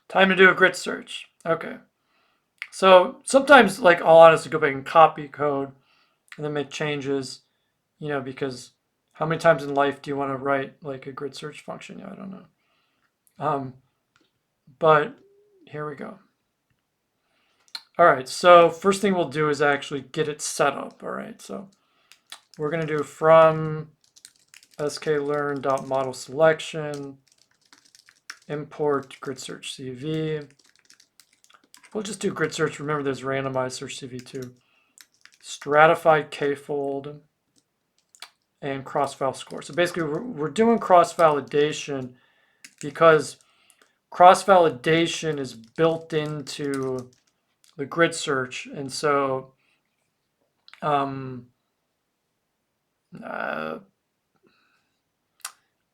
Time to do a grid search. Okay. So sometimes, like, I'll honestly go back and copy code and then make changes, because how many times in life do you want to write like a grid search function? Yeah, I don't know. Um, but here we go. All right, so first thing we'll do is actually get it set up. All right, so we're going to do from sklearn.model selection, import grid search CV. We'll just do grid search. Remember, there's randomized search CV too. Stratified k-fold and cross-file score. So basically, we're doing cross-validation because cross-validation is built into the grid search, and so um, uh,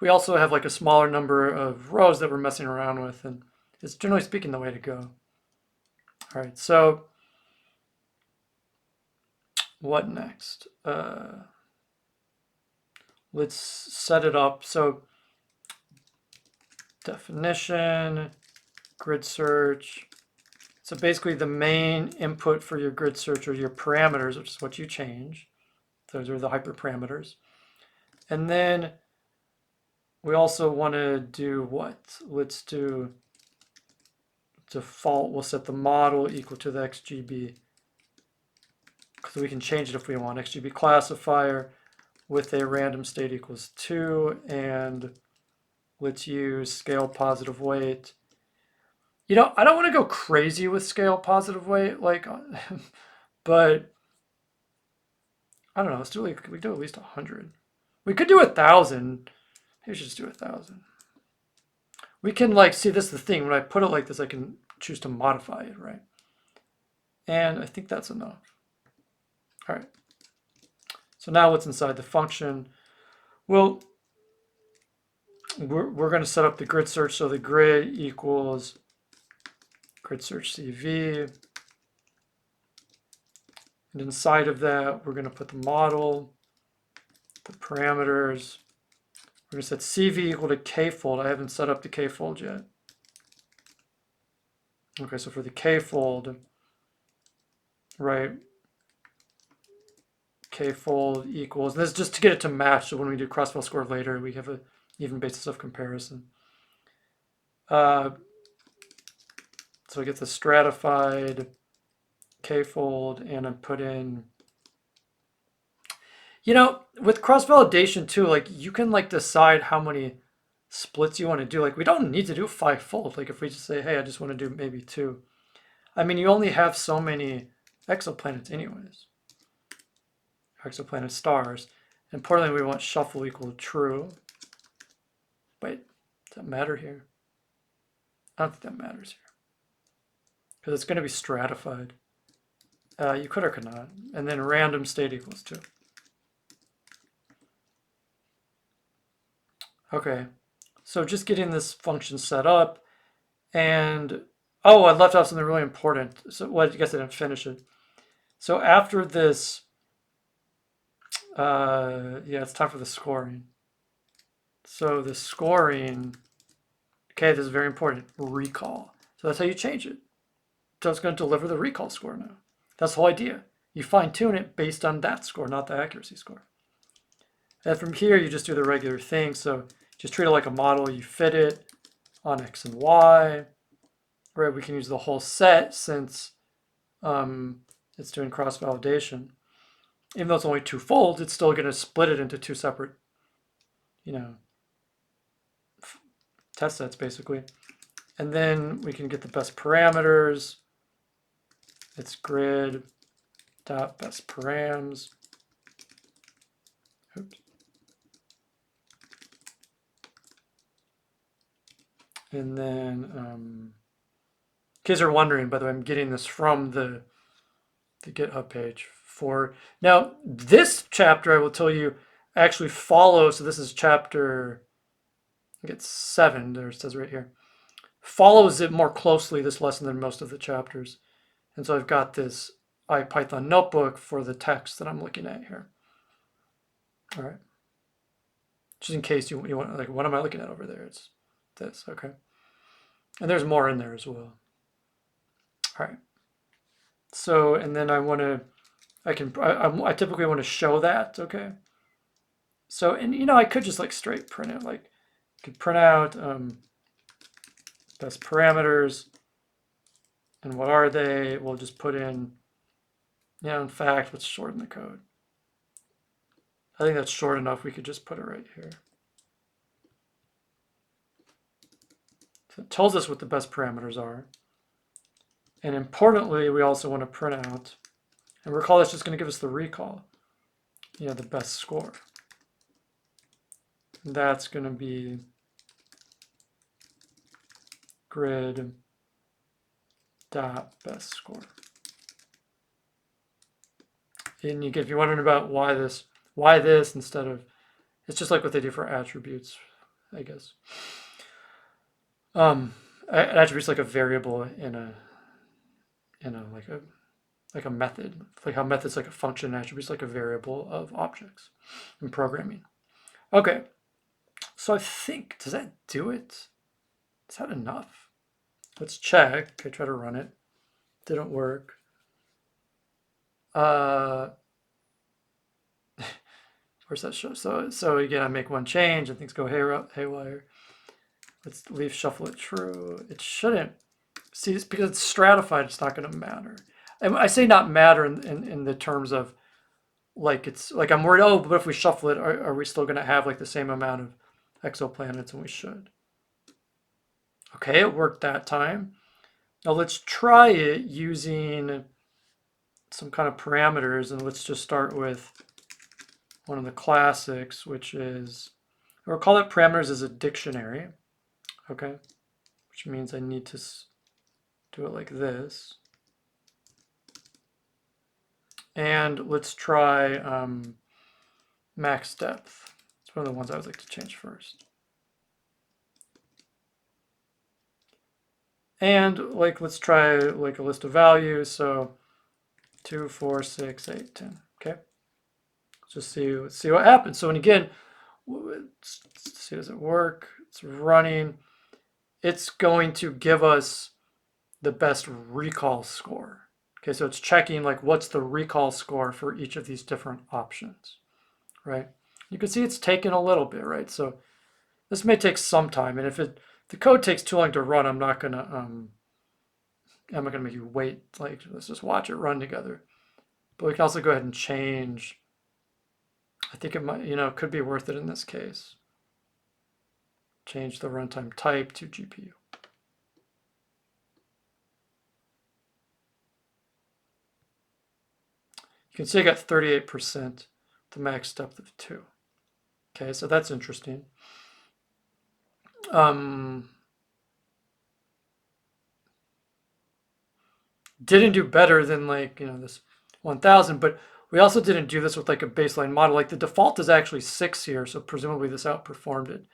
we also have like a smaller number of rows that we're messing around with, and it's generally speaking the way to go. All right, so what next? Let's set it up. So definition, grid search. So basically the main input for your grid search are your parameters, which is what you change. Those are the hyperparameters. And then we also want to do what? Let's do default. We'll set the model equal to the XGB, because we can change it if we want. XGB classifier with a random state equals 2, and let's use scale positive weight. I don't want to go crazy with scale positive weight, like, but I don't know. Let's do like we do at least 100. We could do 1,000. Maybe we should just do 1,000. We can like see, this is the thing. When I put it like this, I can choose to modify it, right? And I think that's enough. All right. So now what's inside the function? Well, we're going to set up the grid search. So the grid equals grid search CV. And inside of that, we're going to put the model, the parameters. We're going to set CV equal to k-fold. I haven't set up the k-fold yet. Okay, so for the k-fold, right, k-fold equals, and this is just to get it to match, so when we do cross-file score later, we have an even basis of comparison. So I get the stratified k-fold, and I put in, with cross-validation too, like you can like decide how many splits you want to do. Like we don't need to do 5-fold. Like if we just say, hey, I just want to do maybe 2. I mean, you only have so many exoplanets anyways. Exoplanet stars. Importantly, we want shuffle equal true. Wait, does that matter here? I don't think that matters here, because it's going to be stratified. You could or could not. And then random state equals 2. Okay, so just getting this function set up, and oh, I left off something really important. So, well, I guess I didn't finish it. So after this, yeah, it's time for the scoring. So the scoring, okay, this is very important, recall. So that's how you change it. So it's going to deliver the recall score now. That's the whole idea. You fine tune it based on that score, not the accuracy score. And from here, you just do the regular thing. So just treat it like a model. You fit it on X and Y. Right, we can use the whole set since it's doing cross-validation. Even though it's only 2 folds, it's still going to split it into 2 separate, test sets basically. And then we can get the best parameters. It's grid dot best params. Oops. And then, in case you're wondering, by the way, I'm getting this from the GitHub page for, now this chapter I will tell you actually follows, so this is chapter, I think it's 7, there it says right here, follows it more closely, this lesson, than most of the chapters. And so I've got this IPython notebook for the text that I'm looking at here. All right. Just in case you want, like, what am I looking at over there? It's this, okay. And there's more in there as well. All right. So, and then I want to, I typically want to show that, okay? So, and you know, I could just like straight print it, like I could print out best parameters, and what are they? We'll just put in, you know, in fact, let's shorten the code. I think that's short enough. We could just put it right here. So it tells us what the best parameters are. And importantly, we also want to print out, and recall that's just going to give us the recall, you know, the best score. And that's going to be grid dot best score. And you get, if you're wondering about why this instead of, it's just like what they do for attributes, I guess. An attribute's like a variable in a like a method, like how methods like a function, attributes like a variable of objects in programming. Okay, so I think, does that do it? Is that enough? Let's check. I try to run it. Didn't work. Where's that show? So again, I make one change and things go haywire. Let's leave shuffle it true. It shouldn't. See, it's because it's stratified, it's not going to matter. And I say not matter in the terms of like it's like I'm worried, oh, but if we shuffle it, are we still going to have like the same amount of exoplanets? And we should. Okay, it worked that time. Now let's try it using some kind of parameters, and let's just start with one of the classics, which is, we'll call it parameters as a dictionary, okay? Which means I need to do it like this. And let's try max depth. It's one of the ones I would like to change first. And like, let's try like a list of values. So 2, 4, 6, 8, 10, okay? Let's see what happens. So, and again, let's see, does it work? It's running. It's going to give us the best recall score. Okay, so it's checking like what's the recall score for each of these different options, right? You can see it's taking a little bit, right? So this may take some time, and if the code takes too long to run, I'm not gonna make you wait. Like, let's just watch it run together. But we can also go ahead and change. I think it might, you know, it could be worth it in this case. Change the runtime type to GPU. You can see I got 38%, the max depth of 2. Okay, so that's interesting. Didn't do better than like, you know, this 1000, but we also didn't do this with like a baseline model. Like the default is actually 6 here, so presumably this outperformed it.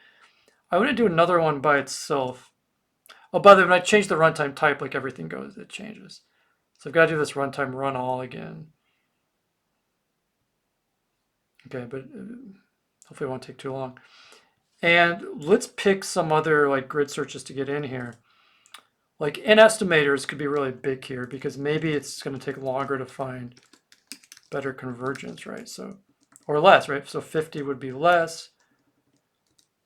I want to do another one by itself. Oh, by the way, when I change the runtime type, like everything goes, it changes. So I've got to do this runtime run all again. Okay, but hopefully it won't take too long. And let's pick some other like grid searches to get in here. Like in estimators could be really big here because maybe it's going to take longer to find better convergence, right? So, or less, right? So 50 would be less.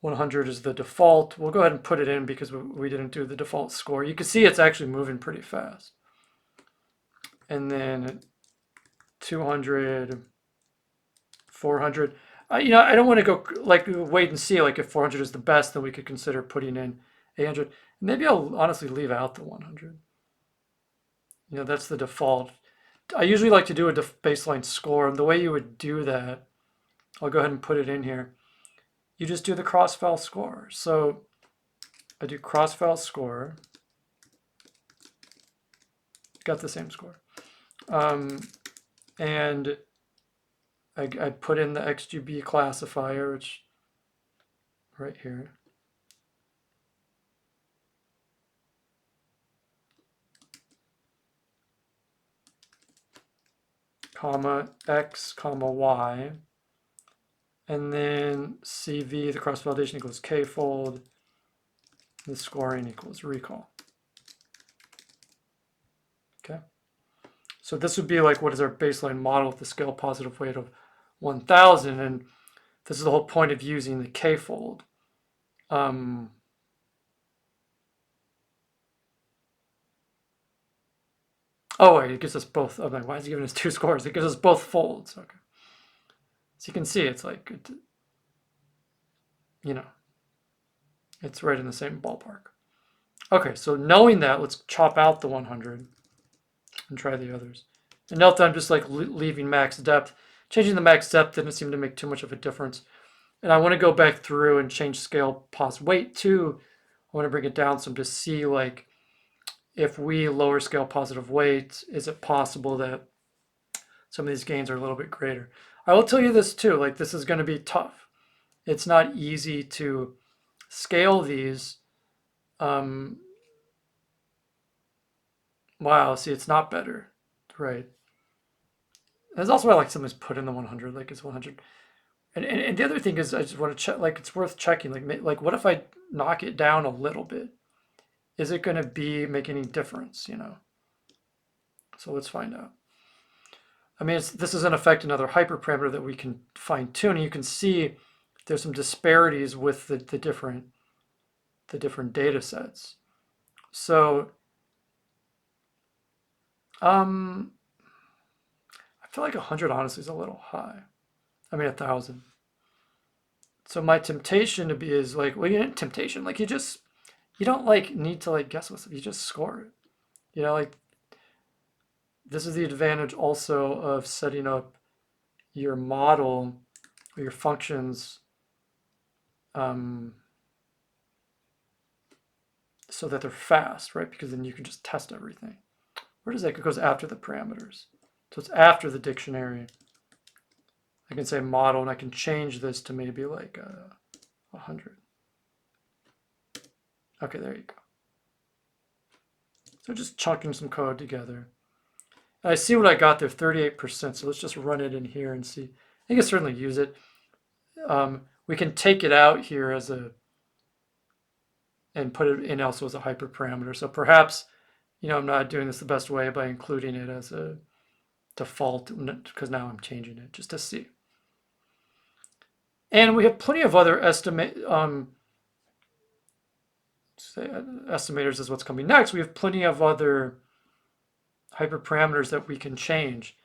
100 is the default. We'll go ahead and put it in because we didn't do the default score. You can see it's actually moving pretty fast. And then 200, 400. You know, I don't want to go like wait and see. Like if 400 is the best, then we could consider putting in 800. Maybe I'll honestly leave out the 100. You know, that's the default. I usually like to do a baseline score, and the way you would do that, I'll go ahead and put it in here. You just do the cross-file score. So I do cross-file score. Got the same score. And I put in the XGB classifier, which right here. Comma X, comma Y. And then CV, the cross-validation equals K-fold. The scoring equals recall. So this would be like, what is our baseline model with the scale positive weight of 1000? And this is the whole point of using the k-fold. Oh, wait, it gives us both. Oh, why is it giving us 2 scores? It gives us both folds. Okay. So you can see it's like, you know, it's right in the same ballpark. Okay, so knowing that, let's chop out the 100 and try the others. And note that I'm just like leaving max depth. Changing the max depth didn't seem to make too much of a difference. And I want to go back through and change scale pos weight too. I want to bring it down some to see like if we lower scale positive weight, is it possible that some of these gains are a little bit greater? I will tell you this too, like this is going to be tough. It's not easy to scale these. Wow, see, it's not better, right? That's also why I like sometimes put in the 100, like it's 100. And the other thing is I just want to check, like it's worth checking, like what if I knock it down a little bit? Is it going to make any difference, you know? So let's find out. I mean, this is in effect another hyperparameter that we can fine tune. And you can see there's some disparities with the different data sets. So I feel like 100 honestly is a little high. I mean 1,000. So my temptation to be is like, well, you didn't temptation, like you don't like need to like guess what's, you just score it. You know, like this is the advantage also of setting up your model or your functions so that they're fast, right? Because then you can just test everything. Where does that go? It goes after the parameters. So it's after the dictionary. I can say model and I can change this to maybe like 100. Okay, there you go. So just chunking some code together. And I see what I got there, 38%. So let's just run it in here and see. I can certainly use it. We can take it out here as and put it in also as a hyperparameter. So perhaps, you know, I'm not doing this the best way by including it as a default, because now I'm changing it just to see. And we have plenty of other estimators is what's coming next. We have plenty of other hyperparameters that we can change.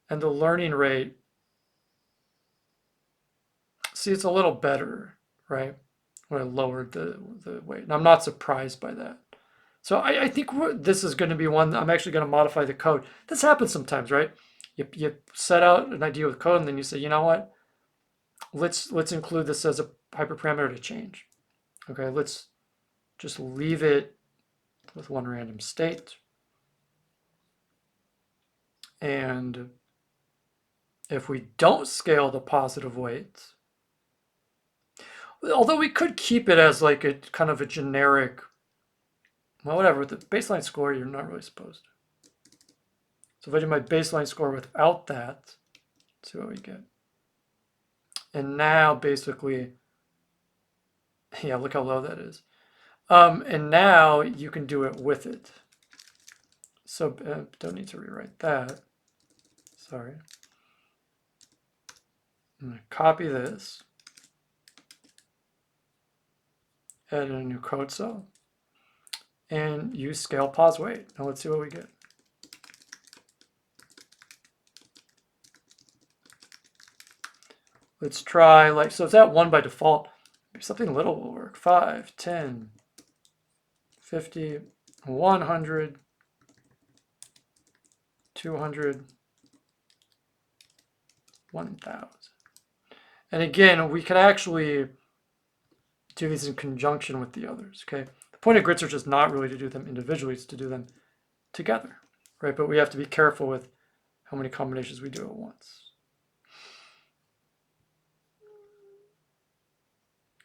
And the learning rate, see, it's a little better, right? When I lowered the weight. And I'm not surprised by that. So I think this is going to be one, I'm actually going to modify the code. This happens sometimes, right? You set out an idea with code and then you say, you know what? Let's include this as a hyperparameter to change. Okay, let's just leave it with one random state. And if we don't scale the positive weights, although we could keep it as like a kind of a generic, well, whatever, with the baseline score, you're not really supposed to. So if I do my baseline score without that, let's see what we get. And now basically, yeah, look how low that is. And now you can do it with it. So don't need to rewrite that. Sorry. I'm going to copy this. Add in a new code cell. And use scale pos weight. Now let's see what we get. Let's try, like, so it's at 1 by default. Maybe something little will work. 5, 10, 50, 100, 200, 1,000. And again, we can actually do these in conjunction with the others, okay? The point of grid search is not really to do them individually, it's to do them together, right? But we have to be careful with how many combinations we do at once.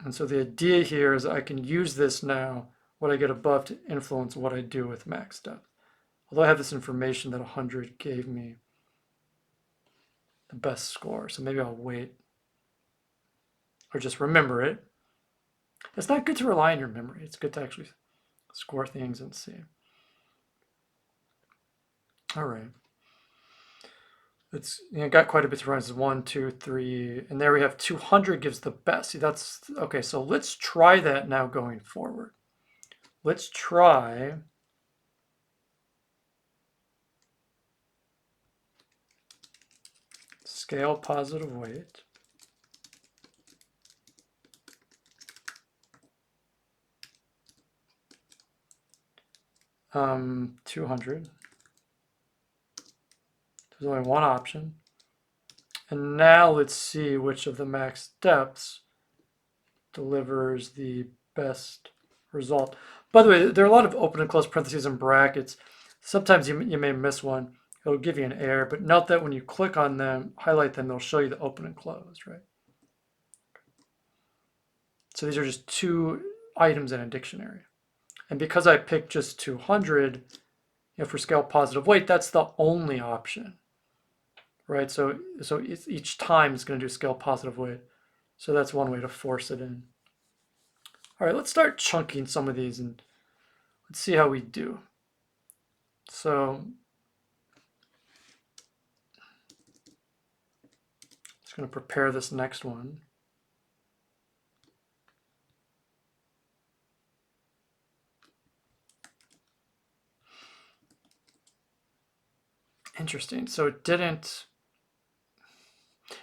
And so the idea here is I can use this now, what I get above, to influence what I do with max depth. Although I have this information that 100 gave me the best score, so maybe I'll wait. Or just remember it. It's not good to rely on your memory. It's good to actually score things and see. All right. It's got quite a bit to run. It's 1, 2, 3, and there we have 200 gives the best. See, that's okay. So let's try that now going forward. Let's try scale positive weight. Um, 200. There's only one option. And now let's see which of the max depths delivers the best result. By the way, there are a lot of open and close parentheses and brackets. Sometimes you may miss one. It'll give you an error, but note that when you click on them, highlight them, they'll show you the open and close, right? So these are just two items in a dictionary. And because I picked just 200, for scale positive weight, that's the only option, right? So each time it's going to do scale positive weight. So that's one way to force it in. All right, let's start chunking some of these and let's see how we do. So just going to prepare this next one. Interesting. So it didn't.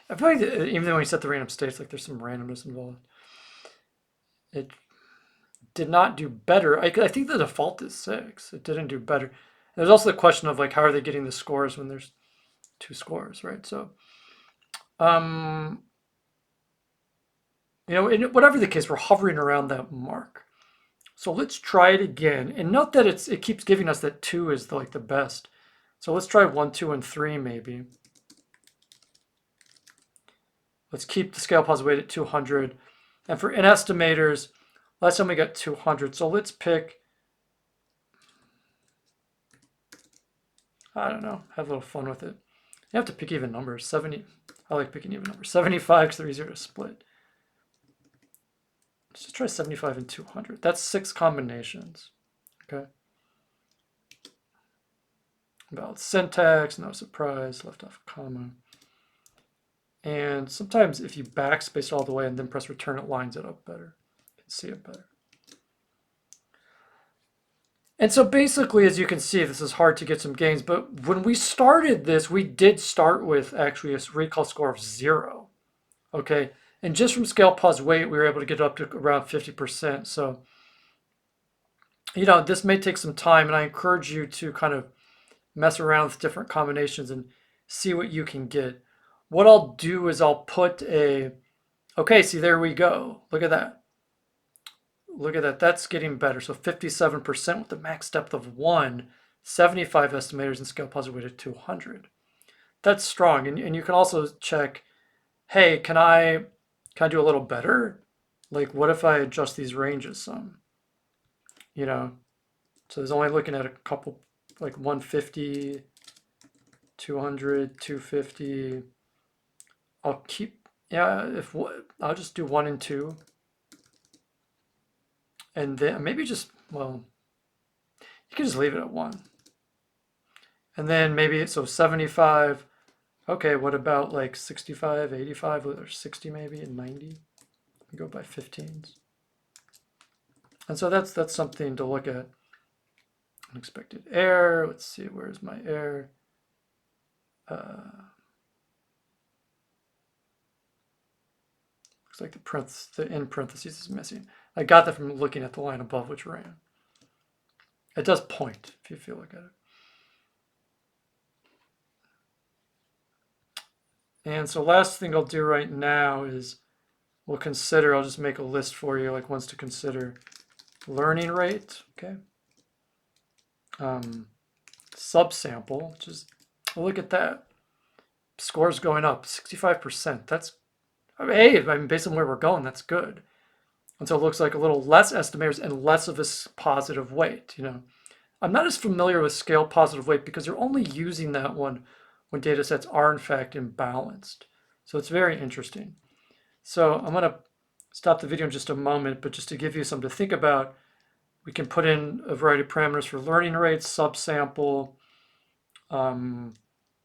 I feel like even though when you set the random states, like there's some randomness involved, it did not do better. I think the default is 6. It didn't do better. There's also the question of like how are they getting the scores when there's 2 scores, right? So, whatever the case, we're hovering around that mark. So let's try it again, and note that it keeps giving us that 2 is like the best. So let's try 1, 2, and 3 maybe. Let's keep the scale positive weight at 200. And for in estimators, last time we got 200. So let's pick, I don't know, have a little fun with it. You have to pick even numbers. 70, I like picking even numbers. 75 because they're easier to split. Let's just try 75 and 200. That's 6 combinations, okay? Valid syntax, no surprise, left off a comma. And sometimes if you backspace it all the way and then press return, it lines it up better. You can see it better. And so basically, as you can see, this is hard to get some gains, but when we started this, we did start with actually a recall score of 0, okay? And just from scale positive weight, we were able to get up to around 50%. So, this may take some time, and I encourage you to kind of mess around with different combinations and see what you can get. What I'll do is I'll put okay, see, there we go. Look at that. Look at that. That's getting better. So 57% with the max depth of 1, 75 estimators and scale positive weight of 200. That's strong. And you can also check, hey, can I do a little better? Like, what if I adjust these ranges some? So there's only looking at a couple, like 150, 200, 250. I'll keep, I'll just do 1 and 2. And then maybe just, well, you can just leave it at 1. And then maybe, so 75. Okay, what about like 65, 85, or 60 maybe, and 90? We go by 15s. And so that's something to look at. Unexpected error. Let's see, where's my error? Looks like the in parentheses is missing. I got that from looking at the line above which ran. It does point if you feel like at it. And so last thing I'll do right now is we'll consider, I'll just make a list for you, like ones to consider. Learning rate, okay. Subsample, just look at that. Scores going up, 65%. That's, hey, based on where we're going, that's good. And so it looks like a little less estimators and less of a positive weight, I'm not as familiar with scale positive weight because they're only using that one when data sets are in fact imbalanced. So it's very interesting. So I'm going to stop the video in just a moment, but just to give you something to think about, we can put in a variety of parameters for learning rates, subsample,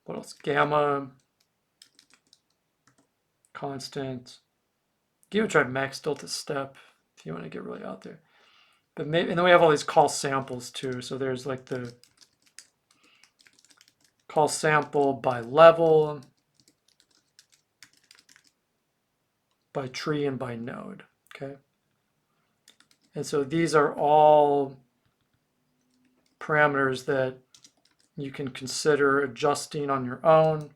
what else? Gamma, constant. You would try max delta step if you want to get really out there. But maybe, and then we have all these call samples too. So there's like the call sample by level, by tree, and by node. Okay. And so these are all parameters that you can consider adjusting on your own.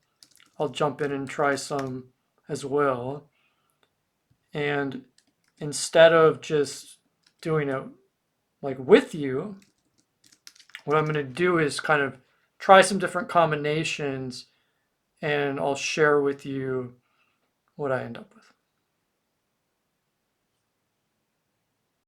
I'll jump in and try some as well. And instead of just doing it like with you, what I'm going to do is kind of try some different combinations, and I'll share with you what I end up with.